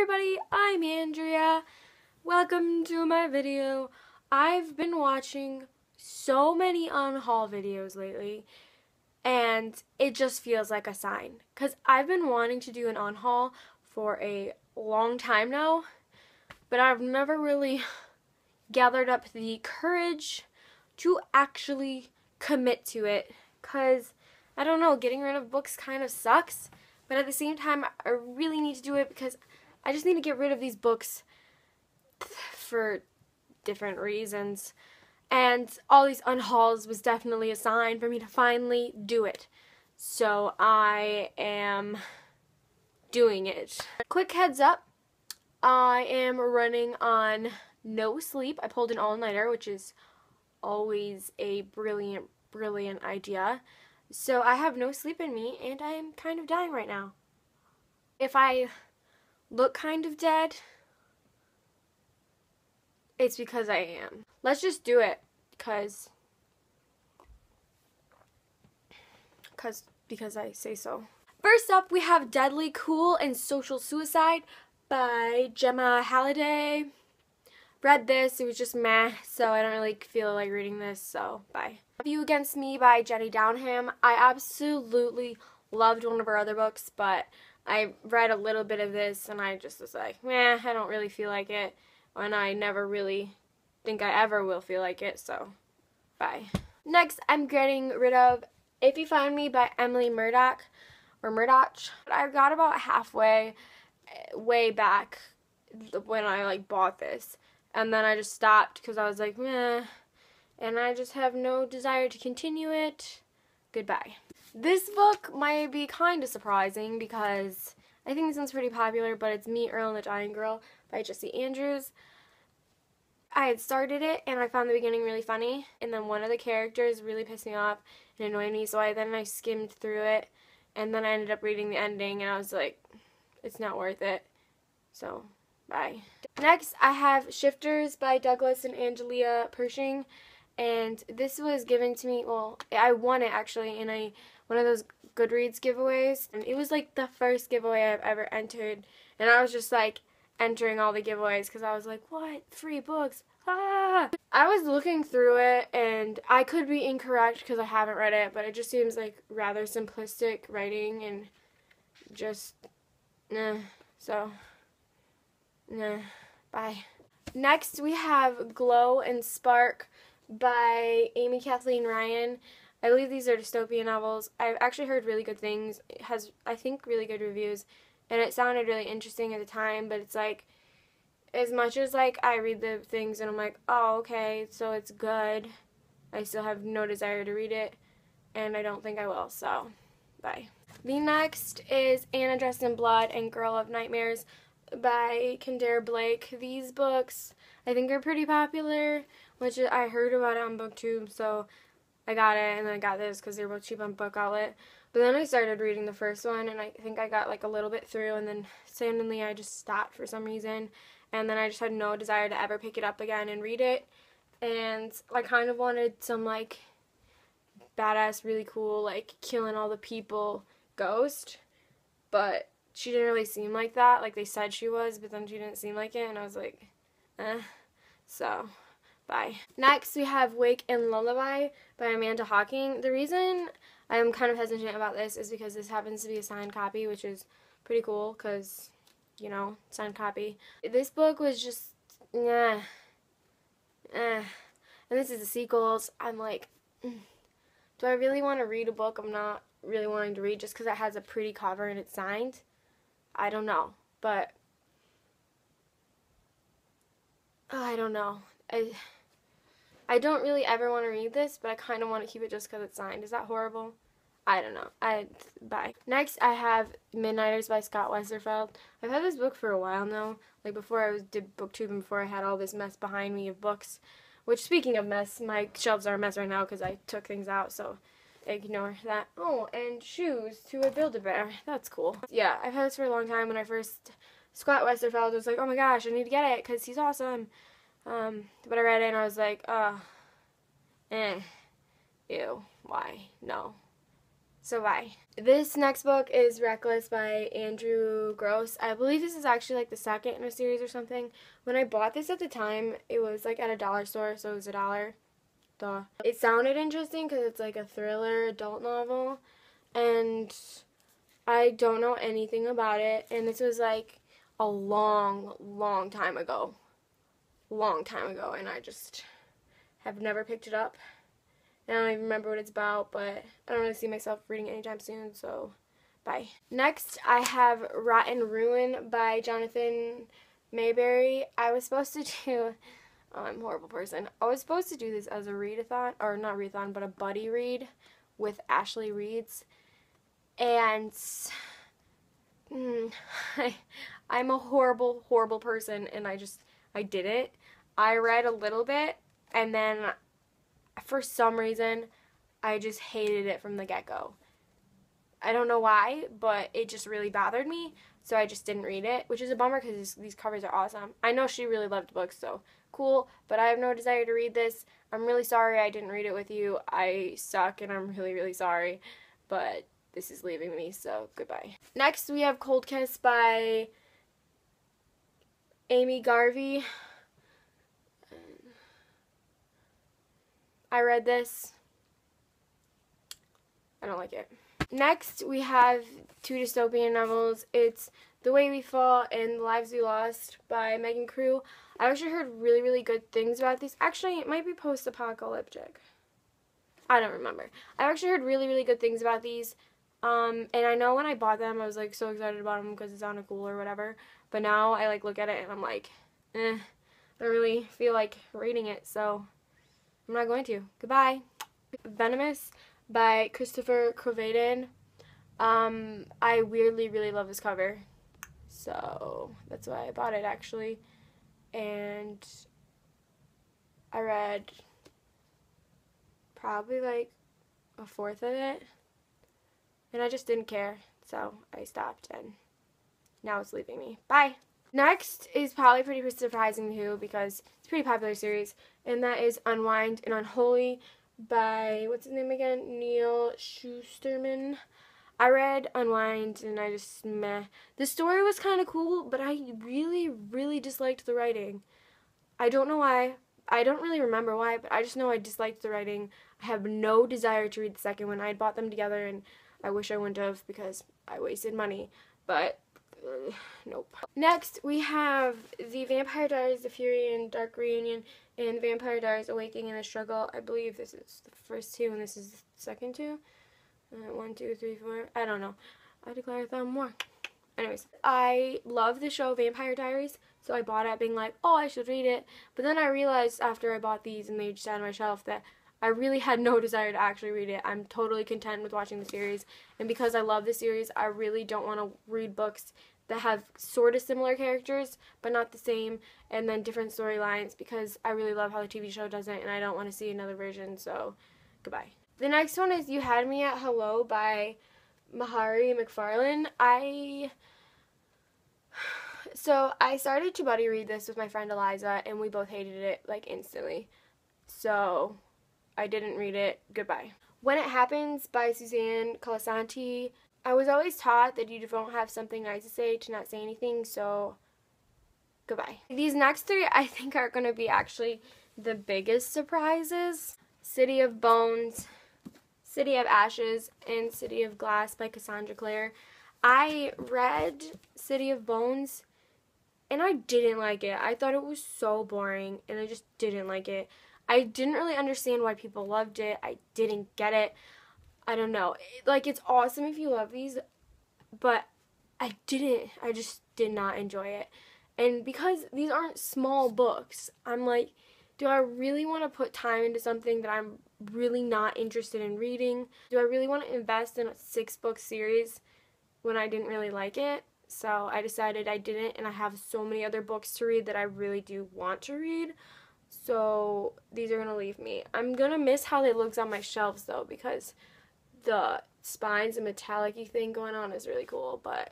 everybody, I'm Andrea. Welcome to my video. I've been watching so many Unhaul videos lately, and it just feels like a sign. Because I've been wanting to do an Unhaul for a long time now, but I've never really gathered up the courage to actually commit to it. Because, I don't know, getting rid of books kind of sucks. But at the same time, I really need to do it because I just need to get rid of these books for different reasons. And all these unhauls was definitely a sign for me to finally do it. So I am doing it. Quick heads up, I am running on no sleep. I pulled an all-nighter, which is always a brilliant idea. So I have no sleep in me, and I am kind of dying right now. If I look kind of dead, it's because I am. Let's just do it, because I say so. First up, we have Deadly Cool and Social Suicide by Gemma Halliday. Read this, it was just meh, so I don't really feel like reading this, so bye. You Against Me by Jenny Downham. I absolutely loved one of her other books, but I read a little bit of this and I just was like, meh, I don't really feel like it, and I never really think I ever will feel like it, so bye. Next, I'm getting rid of If You Find Me by Emily Murdoch, or Murdoch. I got about halfway, way back when I bought this. And then I just stopped because I was like, meh, and I just have no desire to continue it. Goodbye. This book might be kind of surprising because I think this one's pretty popular, but it's Me, Earl, and the Dying Girl by Jesse Andrews. I had started it and I found the beginning really funny, and then one of the characters really pissed me off and annoyed me, so I skimmed through it, and then I ended up reading the ending and I was like, it's not worth it. So, bye. Next, I have Shifters by Douglas and Angelia Pershing, and this was given to me, well, I won it actually in one of those Goodreads giveaways, and it was like the first giveaway I've ever entered, and I was just like entering all the giveaways because I was like, what? Free books? Ah! I was looking through it, and I could be incorrect because I haven't read it, but it just seems like rather simplistic writing and just, nah, so, nah. Bye. Next, we have Glow and Spark by Amy Kathleen Ryan. I believe these are dystopian novels. I've actually heard really good things. It has, I think, really good reviews, and it sounded really interesting at the time, but it's like, as much as I read the things and I'm like, oh, okay, so it's good, I still have no desire to read it, and I don't think I will, so bye. The next is Anna Dressed in Blood and Girl of Nightmares by Kendare Blake. These books I think are pretty popular, which I heard about it on BookTube, so I got it, and then I got this because they were both cheap on Book Outlet. But then I started reading the first one, and I think I got a little bit through, and then suddenly I just stopped for some reason, and then I just had no desire to ever pick it up again and read it. And I kind of wanted some badass, really cool, killing all the people ghost, but she didn't really seem like that. They said she was, but then she didn't seem like it, and I was like, eh. So, bye. Next, we have Wake and Lullaby by Amanda Hawking. The reason I'm kind of hesitant about this is because this happens to be a signed copy, which is pretty cool, because, you know, signed copy. This book was just, and this is the sequels. I'm like, do I really want to read a book I'm not really wanting to read just because it has a pretty cover and it's signed? I don't know, but I don't know. I don't really ever want to read this, but I kind of want to keep it just because it's signed. Is that horrible? I don't know. Bye. Next, I have Midnighters by Scott Westerfeld. I've had this book for a while now, before I did BookTube and before I had all this mess behind me of books, which, speaking of mess, my shelves are a mess right now because I took things out, so ignore that. Oh, and shoes to a Build-A-Bear. That's cool. Yeah, I've had this for a long time. When I first, Scott Westerfeld was like, oh my gosh, I need to get it because he's awesome. But I read it and I was like, ew, why? No. So bye. This next book is Reckless by Andrew Gross. I believe this is actually like the second in a series or something. When I bought this at the time, it was like at a dollar store, so it was $1. Duh. It sounded interesting because it's like a thriller adult novel, and I don't know anything about it, and this was like a long time ago. And I just have never picked it up. I don't even remember what it's about, but I don't really see myself reading it anytime soon, so bye. Next, I have Rotten Ruin by Jonathan Mayberry. I was supposed to do, oh, I'm a horrible person. I was supposed to do this as a readathon, or not readathon, but a buddy read with Ashley Reads. And I'm a horrible person, and I didn't. I read a little bit, and then for some reason, I just hated it from the get-go. I don't know why, but it just really bothered me, so I just didn't read it, which is a bummer because these covers are awesome. I know she really loved books, so cool, but I have no desire to read this. I'm really sorry I didn't read it with you. I suck, and I'm really sorry, but this is leaving me, so goodbye. Next, we have Cold Kiss by Amy Garvey. I read this. I don't like it. Next, we have two dystopian novels. It's The Way We Fall and The Lives We Lost by Megan Crew. I actually heard really good things about these. Actually, it might be post-apocalyptic. I don't remember. I actually heard really good things about these. And I know when I bought them, I was like so excited about them because it sounded cool or whatever. But now I like look at it and I'm like, I don't really feel like reading it, so I'm not going to. Goodbye. Venomous by Christopher Creveden. I weirdly really love this cover, so that's why I bought it actually. And I read probably like a fourth of it, and I just didn't care, so I stopped, and now it's leaving me. Bye. Next is probably pretty surprising too because it's a pretty popular series, and that is Unwind and Unholy by, what's his name again? Neil Schusterman. I read Unwind and I just meh. The story was kind of cool, but I really disliked the writing. I don't know why. I don't really remember why, but I just know I disliked the writing. I have no desire to read the second one. I had bought them together and I wish I wouldn't have because I wasted money, but nope. Next, we have The Vampire Diaries, The Fury and Dark Reunion, and The Vampire Diaries, Awakening and the Struggle. I believe this is the first two, and this is the second two. 1, 2, 3, 4. I don't know. I declare them more. Anyways, I love the show Vampire Diaries, so I bought it being like, oh, I should read it. But then I realized after I bought these and they just sat on my shelf that I really had no desire to actually read it. I'm totally content with watching the series. And because I love the series, I really don't want to read books that have sort of similar characters, but not the same, and then different storylines, because I really love how the TV show does it, and I don't want to see another version, so goodbye. The next one is You Had Me at Hello by Mahari McFarlane. So I started to buddy read this with my friend Eliza, and we both hated it, like, instantly. So I didn't read it. Goodbye. When It Happens by Suzanne Colasanti. I was always taught that you don't have something nice to say to not say anything, so goodbye. These next three I think are going to be actually the biggest surprises. City of Bones, City of Ashes, and City of Glass by Cassandra Clare. I read City of Bones and I didn't like it. I thought it was so boring and I just didn't like it. I didn't really understand why people loved it. I didn't get it. I don't know. Like, it's awesome if you love these, but I just did not enjoy it. And because these aren't small books, I'm like, do I really want to put time into something that I'm really not interested in reading? Do I really want to invest in a 6-book series when I didn't really like it? So I decided I didn't, and I have so many other books to read that I really do want to read. So these are going to leave me. I'm going to miss how they look on my shelves, though, because the spines and metallic-y thing going on is really cool, but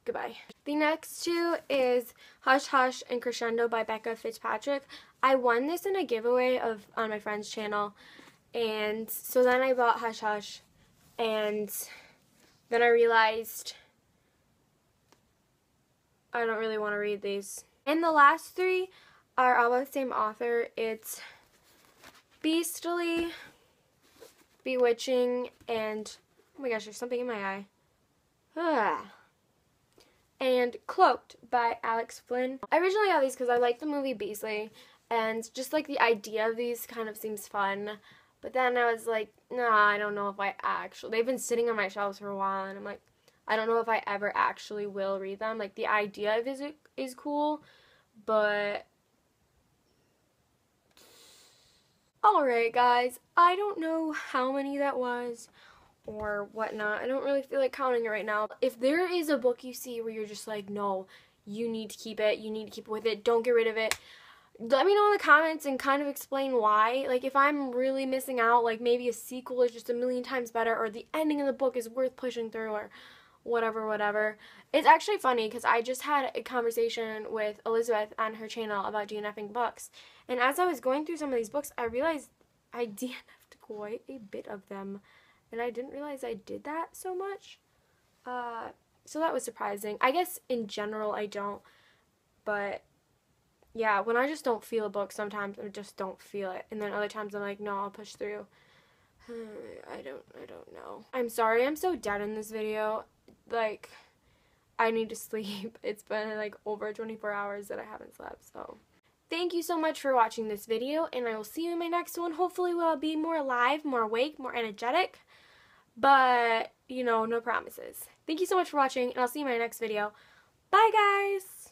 goodbye. The next two is Hush Hush and Crescendo by Becca Fitzpatrick. I won this in a giveaway on my friend's channel, and so then I bought Hush Hush, and then I realized I don't really want to read these. And the last three are all by the same author. It's Beastly, Bewitching, and oh my gosh, there's something in my eye. And Cloaked by Alex Flynn. I originally got these because I liked the movie Beastly, and just like the idea of these kind of seems fun. But then I was like, nah, I don't know if I actually, they've been sitting on my shelves for a while, and I'm like, I don't know if I ever actually will read them. Like, the idea of it is cool, but alright guys, I don't know how many that was or whatnot. I don't really feel like counting it right now. If there is a book you see where you're just like, no, you need to keep it, you need to keep it with it, don't get rid of it, let me know in the comments and kind of explain why. Like, if I'm really missing out, like maybe a sequel is just a million times better, or the ending of the book is worth pushing through, or whatever. It's actually funny because I just had a conversation with Elizabeth on her channel about DNFing books, and as I was going through some of these books, I realized I DNF'd quite a bit of them, and I didn't realize I did that so much. So that was surprising. I guess in general I don't, but yeah, when I just don't feel a book, sometimes I just don't feel it, and then other times I'm like, no, I'll push through. I don't know. I'm sorry I'm so dead in this video. Like, I need to sleep. It's been like over 24 hours that I haven't slept, so. Thank you so much for watching this video, and I will see you in my next one. Hopefully we'll be more alive, more awake, more energetic, but, you know, no promises. Thank you so much for watching, and I'll see you in my next video. Bye, guys!